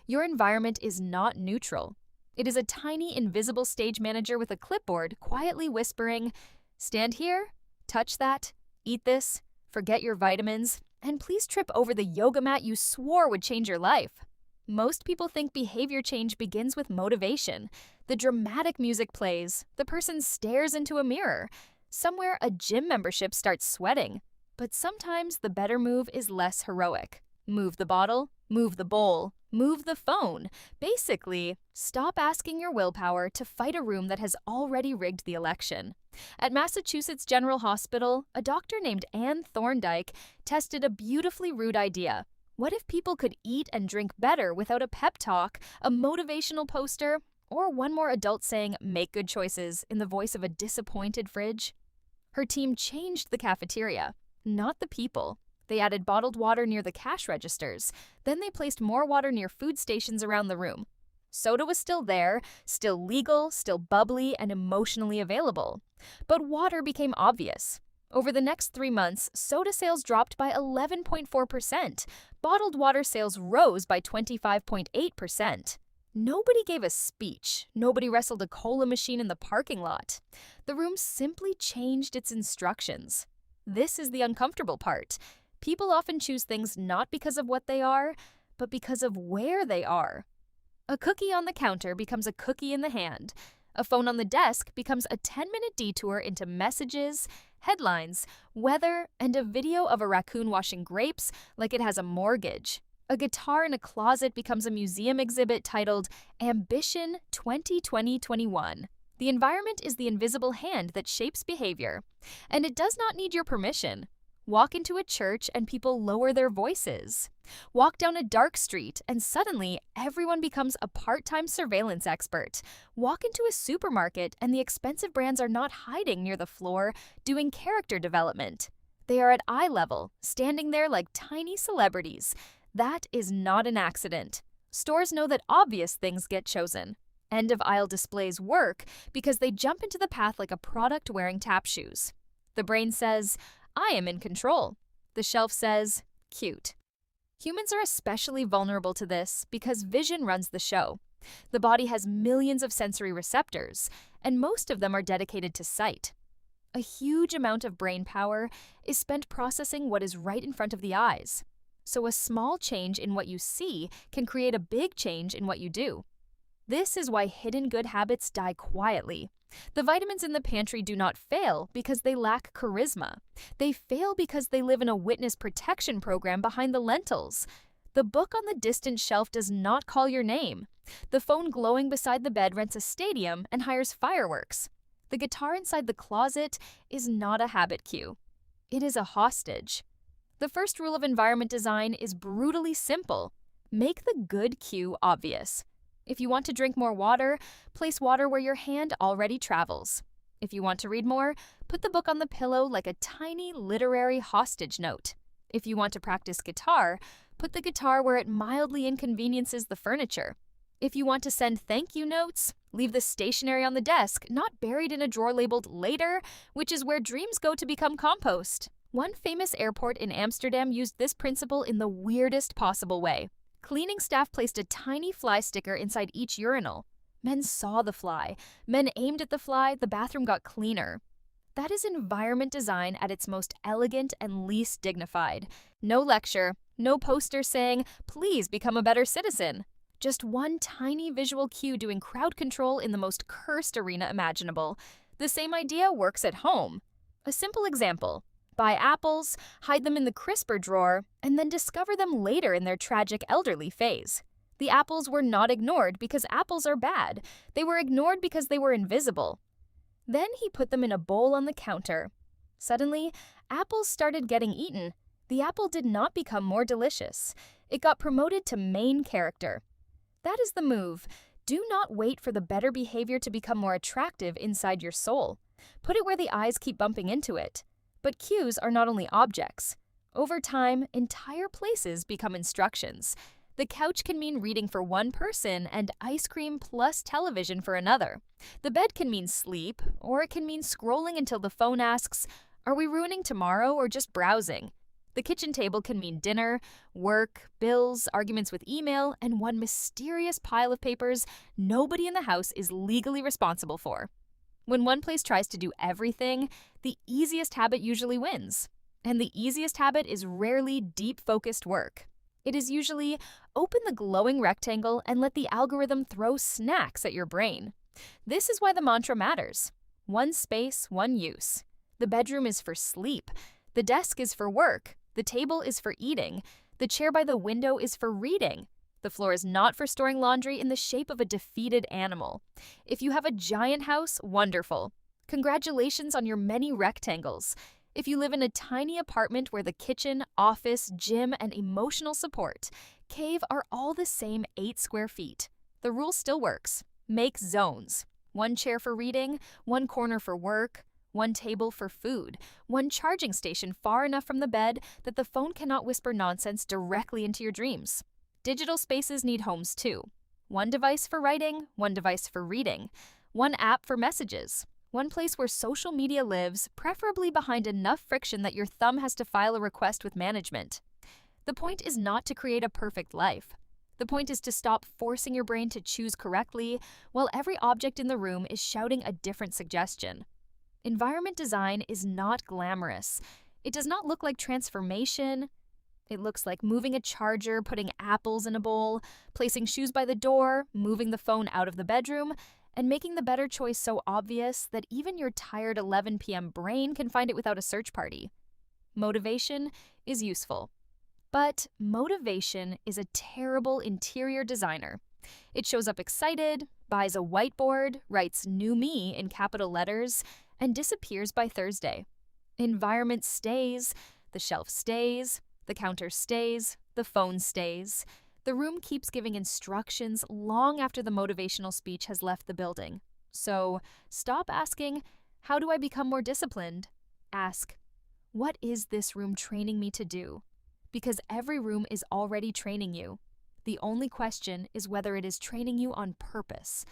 Your environment is not neutral. It is a tiny, invisible stage manager with a clipboard quietly whispering, "Stand here, touch that, eat this, forget your vitamins, and please trip over the yoga mat you swore would change your life." Most people think behavior change begins with motivation. The dramatic music plays, the person stares into a mirror. Somewhere, a gym membership starts sweating. But sometimes the better move is less heroic. Move the bottle, move the bowl, move the phone. Basically, stop asking your willpower to fight a room that has already rigged the election. At Massachusetts General Hospital, a doctor named Anne Thorndike tested a beautifully rude idea. What if people could eat and drink better without a pep talk, a motivational poster, or one more adult saying, "Make good choices," in the voice of a disappointed fridge? Her team changed the cafeteria, not the people. They added bottled water near the cash registers. Then they placed more water near food stations around the room. Soda was still there, still legal, still bubbly, and emotionally available. But water became obvious. Over the next 3 months, soda sales dropped by 11.4%. Bottled water sales rose by 25.8%. Nobody gave a speech. Nobody wrestled a cola machine in the parking lot. The room simply changed its instructions. This is the uncomfortable part. People often choose things not because of what they are, but because of where they are. A cookie on the counter becomes a cookie in the hand. A phone on the desk becomes a 10-minute detour into messages, headlines, weather, and a video of a raccoon washing grapes like it has a mortgage. A guitar in a closet becomes a museum exhibit titled Ambition 2020-21. The environment is the invisible hand that shapes behavior, and it does not need your permission. Walk into a church and people lower their voices. Walk down a dark street and suddenly everyone becomes a part-time surveillance expert. Walk into a supermarket and the expensive brands are not hiding near the floor doing character development. They are at eye level, standing there like tiny celebrities. That is not an accident. Stores know that obvious things get chosen. End-of-aisle displays work because they jump into the path like a product wearing tap shoes. The brain says, "I am in control." The shelf says, "Cute." Humans are especially vulnerable to this because vision runs the show. The body has millions of sensory receptors, and most of them are dedicated to sight. A huge amount of brain power is spent processing what is right in front of the eyes. So a small change in what you see can create a big change in what you do. This is why hidden good habits die quietly. The vitamins in the pantry do not fail because they lack charisma. They fail because they live in a witness protection program behind the lentils. The book on the distant shelf does not call your name. The phone glowing beside the bed rents a stadium and hires fireworks. The guitar inside the closet is not a habit cue. It is a hostage. The first rule of environment design is brutally simple. Make the good cue obvious. If you want to drink more water, place water where your hand already travels. If you want to read more, put the book on the pillow like a tiny literary hostage note. If you want to practice guitar, put the guitar where it mildly inconveniences the furniture. If you want to send thank you notes, leave the stationery on the desk, not buried in a drawer labeled later, which is where dreams go to become compost. One famous airport in Amsterdam used this principle in the weirdest possible way. Cleaning staff placed a tiny fly sticker inside each urinal. Men saw the fly. Men aimed at the fly. The bathroom got cleaner. That is environment design at its most elegant and least dignified. No lecture, no poster saying, "Please become a better citizen." Just one tiny visual cue doing crowd control in the most cursed arena imaginable. The same idea works at home. A simple example. Buy apples, hide them in the crisper drawer, and then discover them later in their tragic elderly phase. The apples were not ignored because apples are bad. They were ignored because they were invisible. Then he put them in a bowl on the counter. Suddenly, apples started getting eaten. The apple did not become more delicious. It got promoted to main character. That is the move. Do not wait for the better behavior to become more attractive inside your soul. Put it where the eyes keep bumping into it. But cues are not only objects. Over time, entire places become instructions. The couch can mean reading for one person and ice cream plus television for another. The bed can mean sleep, or it can mean scrolling until the phone asks, "Are we ruining tomorrow or just browsing?" The kitchen table can mean dinner, work, bills, arguments with email, and one mysterious pile of papers nobody in the house is legally responsible for. When one place tries to do everything, the easiest habit usually wins. And the easiest habit is rarely deep-focused work. It is usually open the glowing rectangle and let the algorithm throw snacks at your brain. This is why the mantra matters. One space, one use. The bedroom is for sleep. The desk is for work. The table is for eating. The chair by the window is for reading. The floor is not for storing laundry in the shape of a defeated animal. If you have a giant house, wonderful. Congratulations on your many rectangles. If you live in a tiny apartment where the kitchen, office, gym, and emotional support, cave are all the same 8 square feet. The rule still works. Make zones. One chair for reading, one corner for work, one table for food, one charging station far enough from the bed that the phone cannot whisper nonsense directly into your dreams. Digital spaces need homes too. One device for writing, one device for reading, one app for messages, one place where social media lives, preferably behind enough friction that your thumb has to file a request with management. The point is not to create a perfect life. The point is to stop forcing your brain to choose correctly while every object in the room is shouting a different suggestion. Environment design is not glamorous. It does not look like transformation. It looks like moving a charger, putting apples in a bowl, placing shoes by the door, moving the phone out of the bedroom, and making the better choice so obvious that even your tired 11 p.m. brain can find it without a search party. Motivation is useful. But motivation is a terrible interior designer. It shows up excited, buys a whiteboard, writes "new me" in capital letters, and disappears by Thursday. Environment stays, the shelf stays, the counter stays, the phone stays. The room keeps giving instructions long after the motivational speech has left the building. So stop asking, "How do I become more disciplined?" Ask, "What is this room training me to do?" Because every room is already training you. The only question is whether it is training you on purpose.